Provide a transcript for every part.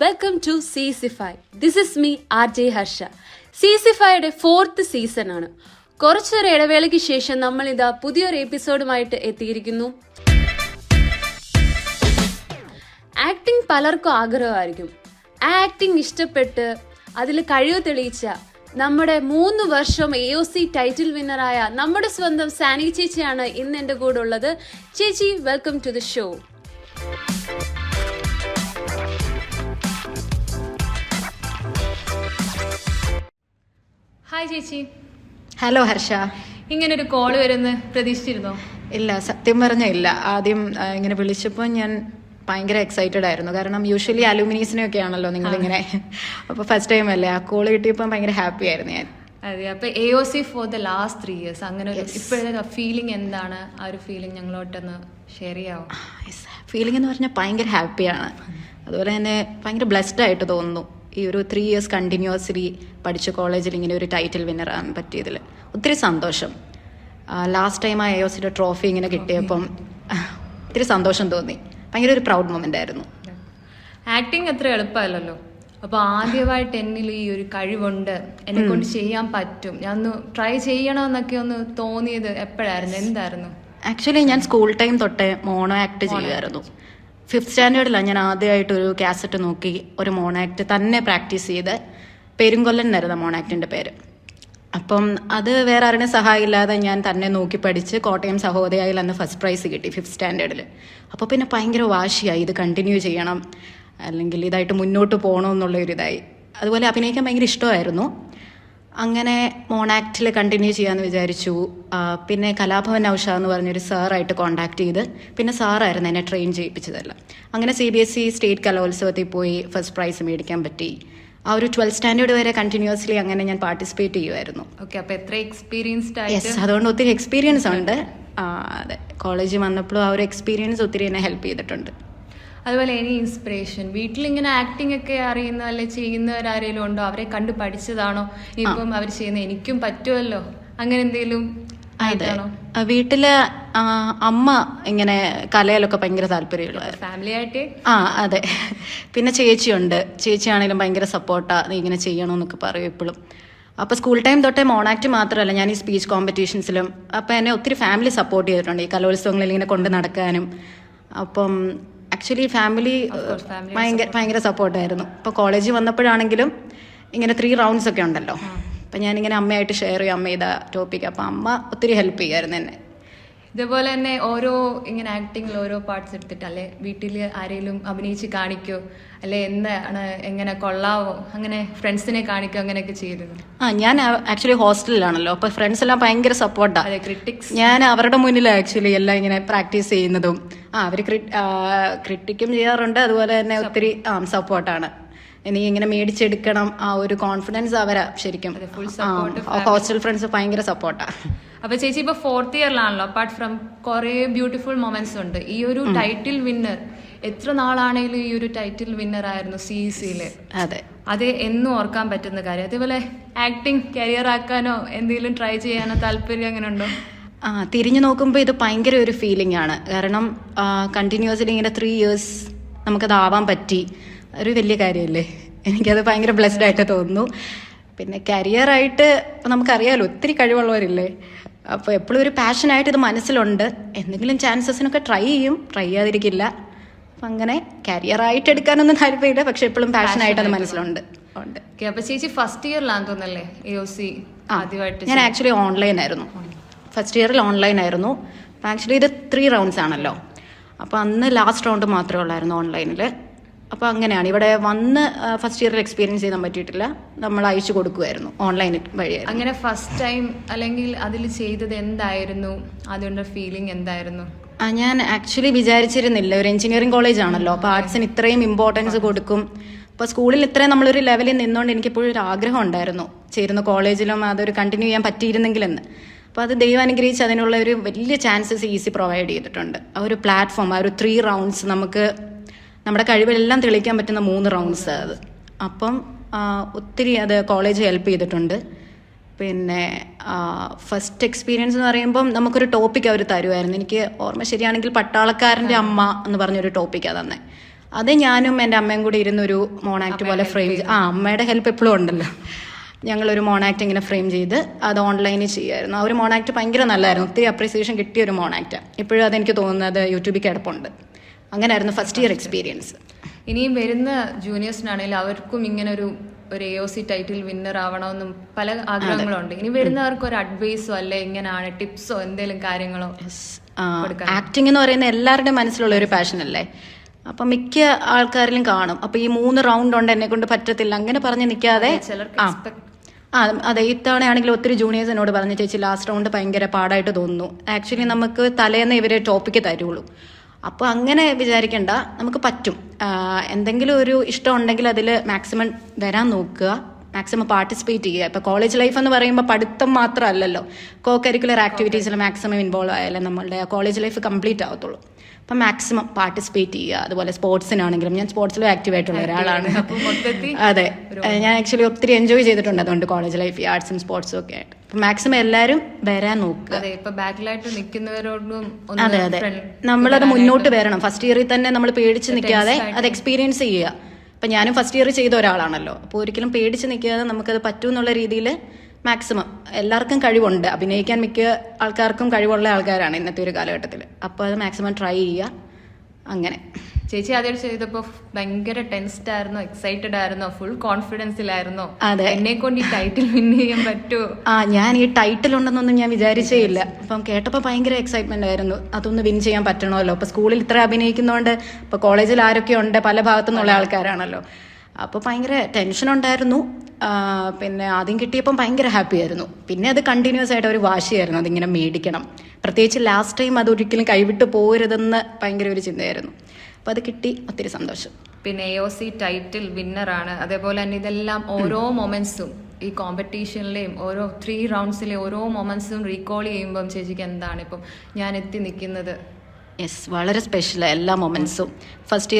Welcome to സീസിഫൈ. This is me RJ Harsha. സീസിഫൈയുടെ 4th സീസണാണ്. കുറച്ചൊരു ഇടവേളയ്ക്ക് ശേഷം നമ്മൾ ഇതാ പുതിയൊരു എപ്പിസോഡുമായിട്ട് എത്തിയിരിക്കുന്നു. ആക്ടിങ് പലർക്കും ആഗ്രഹമായിരിക്കും. ആക്ടിങ് ഇഷ്ടപ്പെട്ട് അതിൽ കഴിവ് തെളിയിച്ച നമ്മുടെ 3 വർഷം AOC ടൈറ്റിൽ വിന്നറായ നമ്മുടെ സ്വന്തം സാനി ചേച്ചിയാണ് ഇന്ന് എൻ്റെ കൂടെ ഉള്ളത്. ചേച്ചി, welcome to the show. Hi ചേച്ചി. ഹലോ ഹർഷ. ഇങ്ങനൊരു കോള് വരുന്ന പ്രതീക്ഷിച്ചിരുന്നോ? ഇല്ല, സത്യം പറഞ്ഞ ഇല്ല. ആദ്യം ഇങ്ങനെ വിളിച്ചപ്പോൾ ഞാൻ ഭയങ്കര എക്സൈറ്റഡ് ആയിരുന്നു. കാരണം യൂഷ്വലി അലൂമിനീസിനൊക്കെ ആണല്ലോ നിങ്ങളിങ്ങനെ, അപ്പോൾ ഫസ്റ്റ് ടൈം അല്ലേ ആ കോള് കിട്ടിയപ്പോൾ ഭയങ്കര ഹാപ്പി ആയിരുന്നു ഞാൻ. അതെ, അപ്പോൾ AOC for the last 3 years അങ്ങനെ ഒരു ഇപ്പോഴത്തെ ഫീലിംഗ് എന്താണ്? ആ ഒരു ഫീലിംഗ് ഞങ്ങളോട്ടൊന്ന് ഷെയർ ചെയ്യാമോ? ഫീലിംഗ് എന്ന് പറഞ്ഞാൽ ഭയങ്കര ഹാപ്പിയാണ്. അതുപോലെ തന്നെ ഭയങ്കര ബ്ലെസ്ഡ് ആയിട്ട് തോന്നുന്നു. ഈ ഒരു 3 years കണ്ടിന്യൂസ്ലി പഠിച്ച കോളേജിൽ ഇങ്ങനെ ഒരു ടൈറ്റിൽ വിന്നർ ആകാൻ പറ്റിയതിൽ ഒത്തിരി സന്തോഷം. ലാസ്റ്റ് ടൈം ആ AOCയുടെ ട്രോഫി ഇങ്ങനെ കിട്ടിയപ്പം ഒത്തിരി സന്തോഷം തോന്നി. ഭയങ്കര ഒരു പ്രൗഡ് മൊമെന്റ് ആയിരുന്നു. ആക്ടിങ് അത്ര എളുപ്പമല്ലല്ലോ. അപ്പോൾ ആദ്യമായിട്ട് എന്നിൽ ഈ ഒരു കഴിവുണ്ട്, എന്നെ കൊണ്ട് ചെയ്യാൻ പറ്റും, ഞാൻ ഒന്ന് ട്രൈ ചെയ്യണമെന്നൊക്കെ ഒന്ന് തോന്നിയത് എപ്പോഴായിരുന്നു? എന്തായിരുന്നു? ആക്ച്വലി ഞാൻ സ്കൂൾ ടൈം തൊട്ടേ മോണോ ആക്ട് ചെയ്യുമായിരുന്നു. 5th സ്റ്റാൻഡേർഡിലാണ് ഞാൻ ആദ്യമായിട്ടൊരു കാസറ്റ് നോക്കി ഒരു മോണോ ആക്ട് തന്നെ പ്രാക്ടീസ് ചെയ്ത്. പെരുങ്കൊല്ലൻ എന്നായിരുന്നു മോണോ ആക്ടിൻ്റെ പേര്. അപ്പം അത് വേറെ ആരുടെ സഹായമില്ലാതെ ഞാൻ തന്നെ നോക്കി പഠിച്ച് കോട്ടയം സഹോദയായിൽ അന്ന് ഫസ്റ്റ് പ്രൈസ് കിട്ടി 5th സ്റ്റാൻഡേർഡിൽ. അപ്പോൾ പിന്നെ ഭയങ്കര വാശിയായി, ഇത് കണ്ടിന്യൂ ചെയ്യണം, അല്ലെങ്കിൽ ഇതായിട്ട് മുന്നോട്ട് പോകണമെന്നുള്ളൊരിതായി. അതുപോലെ അഭിനയിക്കാൻ ഭയങ്കര ഇഷ്ടമായിരുന്നു. അങ്ങനെ മോണാക്റ്റിൽ കണ്ടിന്യൂ ചെയ്യാമെന്ന് വിചാരിച്ചു. പിന്നെ കലാഭവൻ നൗഷ എന്ന് പറഞ്ഞൊരു സാറായിട്ട് കോൺടാക്ട് ചെയ്ത്, പിന്നെ സാറായിരുന്നു എന്നെ ട്രെയിൻ ചെയ്യിപ്പിച്ചതല്ല. അങ്ങനെ CBSE സ്റ്റേറ്റ് കലോത്സവത്തിൽ പോയി ഫസ്റ്റ് പ്രൈസ് മേടിക്കാൻ പറ്റി. ആ ഒരു 12th സ്റ്റാൻഡേർഡ് വരെ കണ്ടിന്യൂസ്ലി അങ്ങനെ ഞാൻ പാർട്ടിസിപ്പേറ്റ് ചെയ്യുമായിരുന്നു. ഓക്കെ, അപ്പോൾ എത്ര എക്സ്പീരിയൻസ്ഡ് ആയിട്ട്? യെസ്, അതുകൊണ്ട് ഒത്തിരി എക്സ്പീരിയൻസ് ഉണ്ട്. അതെ, കോളേജിൽ വന്നപ്പോഴും ആ ഒരു എക്സ്പീരിയൻസ് ഒത്തിരി എന്നെ ഹെൽപ്പ് ചെയ്തിട്ടുണ്ട്. അതുപോലെ ഇനി ഇൻസ്പിറേഷൻ, വീട്ടിലിങ്ങനെ ആക്ടിംഗ് ഒക്കെ അറിയുന്ന അല്ലെ ചെയ്യുന്നവരാരെങ്കിലും ഉണ്ടോ? അവരെ കണ്ട് പഠിച്ചതാണോ? ഇപ്പം അവർ ചെയ്യുന്ന എനിക്കും പറ്റുമല്ലോ, അങ്ങനെ എന്തെങ്കിലും ആയിട്ടാണോ? വീട്ടില് അമ്മ ഇങ്ങനെ കലയിലൊക്കെ ഭയങ്കര താല്പര്യമുള്ളതായിരുന്നു. ഫാമിലി ആയിട്ട്? അതെ. പിന്നെ ചേച്ചിയുണ്ട്. ചേച്ചിയാണെങ്കിലും ഭയങ്കര സപ്പോർട്ടാ, നീ ഇങ്ങനെ ചെയ്യണമെന്നൊക്കെ പറയും എപ്പോഴും. അപ്പോൾ സ്കൂൾ ടൈം തൊട്ടേ മോണാക്ട് മാത്രമല്ല, ഞാൻ ഈ സ്പീച്ച് കോമ്പറ്റീഷൻസിലും അപ്പോൾ എന്നെ ഒത്തിരി ഫാമിലി സപ്പോർട്ട് ചെയ്തിട്ടുണ്ട്, ഈ കലോത്സവങ്ങളിൽ ഇങ്ങനെ കൊണ്ട് നടക്കാനും. അപ്പം ആക്ച്വലി ഫാമിലി ഭയങ്കര സപ്പോർട്ടായിരുന്നു. ഇപ്പോൾ കോളേജിൽ വന്നപ്പോഴാണെങ്കിലും ഇങ്ങനെ 3 rounds ഒക്കെ ഉണ്ടല്ലോ, അപ്പം ഞാനിങ്ങനെ അമ്മയായിട്ട് ഷെയർ ചെയ്യും, അമ്മ ഇതാ ടോപ്പിക്. അപ്പം അമ്മ ഒത്തിരി ഹെൽപ്പ് ചെയ്യുമായിരുന്നു എന്നെ. ഇതേപോലെ തന്നെ ഓരോ ഇങ്ങനെ ആക്ടിങ്ങിൽ ഓരോ പാർട്സ് എടുത്തിട്ട് അല്ലെ വീട്ടിൽ ആരെങ്കിലും അഭിനയിച്ച് കാണിക്കോ, അല്ലെ എന്താണ്, എങ്ങനെ കൊള്ളാവോ, അങ്ങനെ ഫ്രണ്ട്സിനെ കാണിക്കോ, അങ്ങനെയൊക്കെ ചെയ്തിരുന്നു? ഞാൻ ആക്ച്വലി ഹോസ്റ്റലിലാണല്ലോ, അപ്പോൾ ഫ്രണ്ട്സ് എല്ലാം ഭയങ്കര സപ്പോർട്ടാണ്. അതെ, ക്രിട്ടിക്സ്. ഞാൻ അവരുടെ മുന്നിൽ ആക്ച്വലി എല്ലാം ഇങ്ങനെ പ്രാക്ടീസ് ചെയ്യുന്നതും അവർ ക്രിട്ടിക്കും ചെയ്യാറുണ്ട്. അതുപോലെ തന്നെ ഒത്തിരി സപ്പോർട്ടാണ്. എനിക്ക് ഇങ്ങനെ മേടിച്ചെടുക്കണം ആ ഒരു കോൺഫിഡൻസ് അവരാ ശരിക്കും. ഹോസ്റ്റൽ ഫ്രണ്ട്സ് ഭയങ്കര സപ്പോർട്ടാ. അപ്പൊ ചേച്ചി ഇപ്പൊ 4th ഇയറിലാണല്ലോ. അപ്പാർട്ട് ഫ്രം കുറെ ബ്യൂട്ടിഫുൾ മൊമെന്റ്സ് ഉണ്ട്. ഈ ഒരു ടൈറ്റിൽ വിന്നർ എത്ര നാളാണെങ്കിലും ഈ ഒരു ടൈറ്റിൽ വിന്നർ ആയിരുന്നു CECയില്. അതെ, അത് എന്നും ഓർക്കാൻ പറ്റുന്ന കാര്യം. അതേപോലെ ആക്ടിങ് കരിയർ ആക്കാനോ എന്തെങ്കിലും ട്രൈ ചെയ്യാനോ താല്പര്യം അങ്ങനെ ഉണ്ടോ? തിരിഞ്ഞു നോക്കുമ്പോൾ ഇത് ഭയങ്കര ഒരു ഫീലിംഗ് ആണ്. കാരണം കണ്ടിന്യൂസ്ലി ഇങ്ങനെ 3 years നമുക്കതാവാൻ പറ്റി, ഒരു വലിയ കാര്യമല്ലേ. എനിക്കത് ഭയങ്കര ബ്ലെസ്ഡ് ആയിട്ട് തോന്നുന്നു. പിന്നെ കരിയറായിട്ട് നമുക്കറിയാമല്ലോ ഒത്തിരി കഴിവുള്ളവരില്ലേ, അപ്പോൾ എപ്പോഴും ഒരു പാഷനായിട്ട് ഇത് മനസ്സിലുണ്ട്. എന്തെങ്കിലും ചാൻസസിനൊക്കെ ട്രൈ ചെയ്യാതിരിക്കില്ല. അപ്പം അങ്ങനെ കരിയറായിട്ട് എടുക്കാനൊന്നും താല്പര്യമില്ല, പക്ഷെ എപ്പോഴും പാഷനായിട്ട് അത് മനസ്സിലുണ്ട്. അപ്പോൾ ചേച്ചി ഫസ്റ്റ് ഇയറിലാന്ന് തോന്നല്ലേ AOC ആദ്യമായിട്ട്? ഞാൻ ആക്ച്വലി ഓൺലൈൻ ആയിരുന്നു. ഫസ്റ്റ് ഇയറിൽ ഓൺലൈൻ ആയിരുന്നു. അപ്പം ആക്ച്വലി ഇത് 3 rounds ആണല്ലോ, അപ്പോൾ അന്ന് ലാസ്റ്റ് റൗണ്ട് മാത്രമേ ഉള്ളായിരുന്നു ഓൺലൈനിൽ. അപ്പോൾ അങ്ങനെയാണ് ഇവിടെ വന്ന് ഫസ്റ്റ് ഇയറിൽ എക്സ്പീരിയൻസ് ചെയ്യാൻ പറ്റിയിട്ടില്ല. നമ്മൾ അയച്ചു കൊടുക്കുമായിരുന്നു ഓൺലൈൻ വഴിയായിരുന്നു. അങ്ങനെ ഫസ്റ്റ് ടൈം അല്ലെങ്കിൽ അതിൽ ചെയ്തത് എന്തായിരുന്നു? അതുകൊണ്ട് ഫീലിംഗ് എന്തായിരുന്നു? ഞാൻ ആക്ച്വലി വിചാരിച്ചിരുന്നില്ല, ഒരു എഞ്ചിനീയറിംഗ് കോളേജ് ആണല്ലോ, അപ്പോൾ ആർട്സിന് ഇത്രയും ഇമ്പോർട്ടൻസ് കൊടുക്കും. അപ്പോൾ സ്കൂളിൽ ഇത്രയും നമ്മളൊരു ലെവലിൽ നിന്നുകൊണ്ട് എനിക്കിപ്പോഴും ഒരു ആഗ്രഹം ഉണ്ടായിരുന്നു ചേരുന്ന കോളേജിലും അതൊരു കണ്ടിന്യൂ ചെയ്യാൻ പറ്റിയിരുന്നെങ്കിലെന്ന്. അപ്പോൾ അത് ദൈവം അനുഗ്രഹിച്ച് അതിനുള്ള ഒരു വലിയ ചാൻസസ് CEC പ്രൊവൈഡ് ചെയ്തിട്ടുണ്ട്. ആ ഒരു പ്ലാറ്റ്ഫോം, ആ ഒരു 3 rounds നമുക്ക് നമ്മുടെ കഴിവെല്ലാം തെളിയിക്കാൻ പറ്റുന്ന 3 rounds അത്. അപ്പം ഒത്തിരി അത് കോളേജ് ഹെൽപ്പ് ചെയ്തിട്ടുണ്ട്. പിന്നെ ഫസ്റ്റ് എക്സ്പീരിയൻസ് എന്ന് പറയുമ്പം നമുക്കൊരു ടോപ്പിക് അവർ തരുമായിരുന്നു. എനിക്ക് ഓർമ്മ ശരിയാണെങ്കിൽ പട്ടാളക്കാരൻ്റെ അമ്മ എന്ന് പറഞ്ഞൊരു ടോപ്പിക്കാണ് തന്നെ. അത് ഞാനും എൻ്റെ അമ്മയും കൂടി ഇരുന്നൊരു മോണാക്ട് പോലെ ഫ്രെയിം അമ്മയുടെ ഹെൽപ്പ് എപ്പോഴും ഉണ്ടല്ലോ. ഞങ്ങളൊരു മോണാക്ട് ഇങ്ങനെ ഫ്രെയിം ചെയ്ത് അത് ഓൺലൈനിൽ ചെയ്യുമായിരുന്നു. ആ ഒരു മോണാക്ട് ഭയങ്കര നല്ലതായിരുന്നു, ഒത്തിരി അപ്രീസിയേഷൻ കിട്ടിയ ഒരു മോണാക്ട്. ഇപ്പോഴും അതെനിക്ക് തോന്നുന്നത് യൂട്യൂബിൽ കിടപ്പുണ്ട്. അങ്ങനെയായിരുന്നു ഫസ്റ്റ് ഇയർ എക്സ്പീരിയൻസ്. ഇനിയും വരുന്ന ജൂനിയേഴ്സിനാണെങ്കിലും അവർക്കും ഇങ്ങനെ ഒരു AOC ടൈറ്റിൽ വിന്നർ ആവണമെന്നും പല ആഗ്രഹങ്ങളുണ്ട്. ഇനി വരുന്നവർക്ക് ഒരു അഡ്വൈസോ അല്ലെ ഇങ്ങനെയാണ് ടിപ്സോ എന്തെങ്കിലും കാര്യങ്ങളോ? ആക്ടിംഗ് എന്ന് പറയുന്ന എല്ലാവരുടെയും മനസ്സിലുള്ള ഒരു പാഷൻ അല്ലേ. അപ്പം മിക്ക ആൾക്കാരിലും കാണും അപ്പോൾ ഈ 3 റൗണ്ട് ഉണ്ട് എന്നെ കൊണ്ട് പറ്റത്തില്ല അങ്ങനെ പറഞ്ഞ് നിൽക്കാതെ അതെ ഇത്തവണയാണെങ്കിൽ ഒത്തിരി ജൂനിയേഴ്സ് എന്നോട് പറഞ്ഞു ചേച്ചി ലാസ്റ്റ് റൗണ്ട് ഭയങ്കര പാടായിട്ട് തോന്നുന്നു. ആക്ച്വലി നമുക്ക് തലേന്ന് ഇവർ ടോപ്പിക്ക് തരുള്ളൂ. അപ്പോൾ അങ്ങനെ വിചാരിക്കണ്ട, നമുക്ക് പറ്റും. എന്തെങ്കിലും ഒരു ഇഷ്ടം ഉണ്ടെങ്കിൽ അതിൽ മാക്സിമം വരാൻ നോക്കുക, മാക്സിമം പാർട്ടിസിപ്പേറ്റ് ചെയ്യുക. ഇപ്പോൾ കോളേജ് ലൈഫ് എന്ന് പറയുമ്പോൾ പഠിത്തം മാത്രമല്ലല്ലോ, കോ കരിക്കുലർ ആക്ടിവിറ്റീസിൽ മാക്സിമം ഇൻവോൾവ് ആയാലേ നമ്മളുടെ കോളേജ് ലൈഫ് കംപ്ലീറ്റ് ആവത്തുള്ളൂ. അപ്പം മാക്സിമം പാർട്ടിസിപ്പേറ്റ് ചെയ്യുക. അതുപോലെ സ്പോർട്സിനാണെങ്കിലും ഞാൻ സ്പോർട്സിലും ആക്റ്റീവ് ആയിട്ടുള്ള ഒരാളാണ്. അതെ, ഞാൻ ആക്ച്വലി ഒത്തിരി എൻജോയ് ചെയ്തിട്ടുണ്ട് അതുകൊണ്ട് കോളേജ് ലൈഫ്, ആർട്സും സ്പോർട്സും ഒക്കെ ആയിട്ട്. അപ്പം മാക്സിമം എല്ലാവരും വരാൻ നോക്കുക. അതെ അതെ, നമ്മളത് മുന്നോട്ട് വരണം. ഫസ്റ്റ് ഇയറിൽ തന്നെ നമ്മൾ പേടിച്ച് നിൽക്കാതെ അത് എക്സ്പീരിയൻസ് ചെയ്യുക. അപ്പം ഞാനും ഫസ്റ്റ് ഇയർ ചെയ്ത ഒരാളാണല്ലോ, അപ്പോൾ ഒരിക്കലും പേടിച്ച് നിൽക്കാതെ നമുക്കത് പറ്റും എന്നുള്ള രീതിയിൽ മാക്സിമം. എല്ലാവർക്കും കഴിവുണ്ട്, അഭിനയിക്കാൻ മിക്ക ആൾക്കാർക്കും കഴിവുള്ള ആൾക്കാരാണ് ഇന്നത്തെ ഒരു കാലഘട്ടത്തിൽ. അപ്പോൾ അത് മാക്സിമം ട്രൈ ചെയ്യുക. അങ്ങനെ ചേച്ചി ആദ്യം ചെയ്തപ്പോൾ ഭയങ്കര ടെൻസ്ഡ് ആയിരുന്നോ, എക്സൈറ്റഡ് ആയിരുന്നോ, ഫുൾ കോൺഫിഡൻസിലായിരുന്നോ? അതെ, എന്നെ കൊണ്ട് ഈ ടൈറ്റിൽ വിൻ ചെയ്യാൻ പറ്റുമോ? ഞാൻ ഈ ടൈറ്റിൽ ഉണ്ടെന്നൊന്നും ഞാൻ വിചാരിച്ചേ ഇല്ല. അപ്പം കേട്ടപ്പോൾ ഭയങ്കര എക്സൈറ്റ്മെന്റ് ആയിരുന്നു, അതൊന്ന് വിൻ ചെയ്യാൻ പറ്റണമല്ലോ. ഇപ്പൊ സ്കൂളിൽ ഇത്ര അഭിനയിക്കുന്നതുകൊണ്ട് ഇപ്പൊ കോളേജിൽ ആരൊക്കെ ഉണ്ട്, പല ഭാഗത്തു നിന്നുള്ള ആൾക്കാരാണല്ലോ. അപ്പോൾ ഭയങ്കര ടെൻഷൻ ഉണ്ടായിരുന്നു. പിന്നെ ആദ്യം കിട്ടിയപ്പം ഭയങ്കര ഹാപ്പി ആയിരുന്നു. പിന്നെ അത് കണ്ടിന്യൂസ് ആയിട്ട് ഒരു വാശിയായിരുന്നു, അതിങ്ങനെ മേടിക്കണം. പ്രത്യേകിച്ച് ലാസ്റ്റ് ടൈം അതൊരിക്കലും കൈവിട്ട് പോരുതെന്ന് ഭയങ്കര ഒരു ചിന്തയായിരുന്നു. അപ്പോൾ അത് കിട്ടി, ഒത്തിരി സന്തോഷം. പിന്നെ AOC ടൈറ്റിൽ വിന്നറാണ്. അതേപോലെ തന്നെ ഇതെല്ലാം ഓരോ മൊമെന്റ്സും ഈ കോമ്പറ്റീഷനിലെയും ഓരോ 3 റൗണ്ട്സിലെ ഓരോ മൊമെന്റ്സും റീകോൾ ചെയ്യുമ്പം ചേച്ചിക്ക് എന്താണ് ഇപ്പം ഞാൻ എത്തി നിൽക്കുന്നത്? യെസ്, വളരെ സ്പെഷ്യലാണ് എല്ലാ മൊമെന്റ്സും. ഫസ്റ്റ്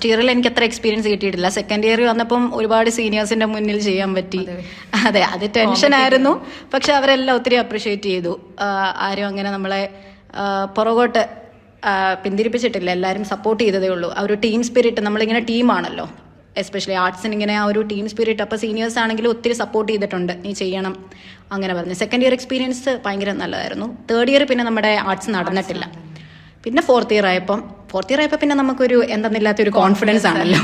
ഇയറിൽ എനിക്ക് അത്ര എക്സ്പീരിയൻസ് കിട്ടിയിട്ടില്ല. സെക്കൻഡ് ഇയറിൽ വന്നപ്പം ഒരുപാട് സീനിയേഴ്സിന്റെ മുന്നിൽ ചെയ്യാൻ പറ്റി. അതെ, അത് ടെൻഷനായിരുന്നു. പക്ഷെ അവരെല്ലാം ഒത്തിരി അപ്രിഷ്യേറ്റ് ചെയ്തു. ആരും അങ്ങനെ നമ്മളെ പുറകോട്ട് പിന്തിരിപ്പിച്ചിട്ടില്ല, എല്ലാവരും സപ്പോർട്ട് ചെയ്തതേ ഉള്ളൂ. ആ ഒരു ടീം സ്പിരിറ്റ്, നമ്മളിങ്ങനെ ടീമാണല്ലോ, എസ്പെഷ്യലി ആർട്സിന് ഇങ്ങനെ ആ ഒരു ടീം സ്പിരിറ്റ്. അപ്പോൾ സീനിയേഴ്സ് ആണെങ്കിലും ഒത്തിരി സപ്പോർട്ട് ചെയ്തിട്ടുണ്ട്, നീ ചെയ്യണം അങ്ങനെ പറഞ്ഞു. സെക്കൻഡ് ഇയർ എക്സ്പീരിയൻസ് ഭയങ്കര നല്ലതായിരുന്നു. തേർഡ് ഇയർ പിന്നെ നമ്മുടെ ആർട്സ് നടന്നിട്ടില്ല. പിന്നെ ഫോർത്ത് ഇയർ ആയപ്പോൾ പിന്നെ നമുക്കൊരു എന്തെന്നില്ലാത്തൊരു കോൺഫിഡൻസ് ആണല്ലോ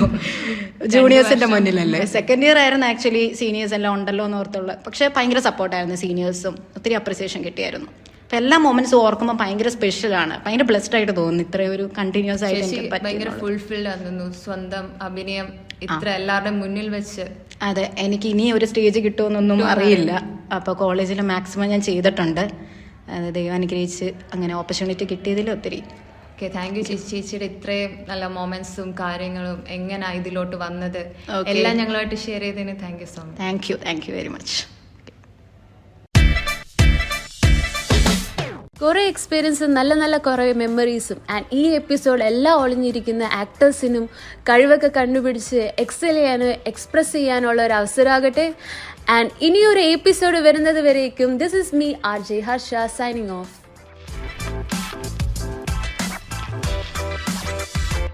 ജൂനിയേഴ്സിന്റെ മുന്നിലല്ലേ. സെക്കൻഡ് ഇയർ ആയിരുന്നു ആക്ച്വലി സീനിയേഴ്സ് എല്ലാം ഉണ്ടല്ലോ എന്ന് ഓർത്തുള്ള. പക്ഷെ ഭയങ്കര സപ്പോർട്ടായിരുന്നു സീനിയേഴ്സും, ഒത്തിരി അപ്രിസിയേഷൻ കിട്ടിയായിരുന്നു. അപ്പം എല്ലാ മൊമെന്റ്സും ഓർക്കുമ്പോൾ ഭയങ്കര സ്പെഷ്യലാണ്, ഭയങ്കര ബ്ലെസ്ഡ് ആയിട്ട് തോന്നുന്നു. ഇത്രയും ഒരു കണ്ടിന്യൂസ് ആയിട്ട് ഭയങ്കര ഫുൾഫിൽഡ് ആയിരുന്നു സ്വന്തം അഭിനയം ഇത്ര എല്ലാവരുടെയും മുന്നിൽ വെച്ച്. അതെ, എനിക്ക് ഇനി ഒരു സ്റ്റേജ് കിട്ടുമെന്നൊന്നും അറിയില്ല. അപ്പോൾ കോളേജിൽ മാക്സിമം ഞാൻ ചെയ്തിട്ടുണ്ട്. ദൈവം അനുഗ്രഹിച്ച് അങ്ങനെ ഓപ്പർച്യൂണിറ്റി കിട്ടിയതിൽ ഒത്തിരി താങ്ക് യു ചേച്ചി. ചേച്ചിയുടെ ഇത്രയും നല്ല മൊമെന്റ്സും കാര്യങ്ങളും എങ്ങനെ ഇതിലോട്ട് വന്നത് എല്ലാം ഞങ്ങളുമായിട്ട് ഷെയർ ചെയ്തതിന് thank you so much. Thank you very much. കുറേ എക്സ്പീരിയൻസും നല്ല നല്ല കുറേ മെമ്മറീസും ആൻഡ് ഈ എപ്പിസോഡ് എല്ലാം ഒളിഞ്ഞിരിക്കുന്ന ആക്ടേഴ്സിനും കഴിവൊക്കെ കണ്ടുപിടിച്ച് എക്സൽ ചെയ്യാനോ എക്സ്പ്രസ് ചെയ്യാനുള്ള ഒരു അവസരമാകട്ടെ. ആൻഡ് ഇനിയൊരു എപ്പിസോഡ് വരുന്നത് വരേക്കും this is me RJ Harsha signing of.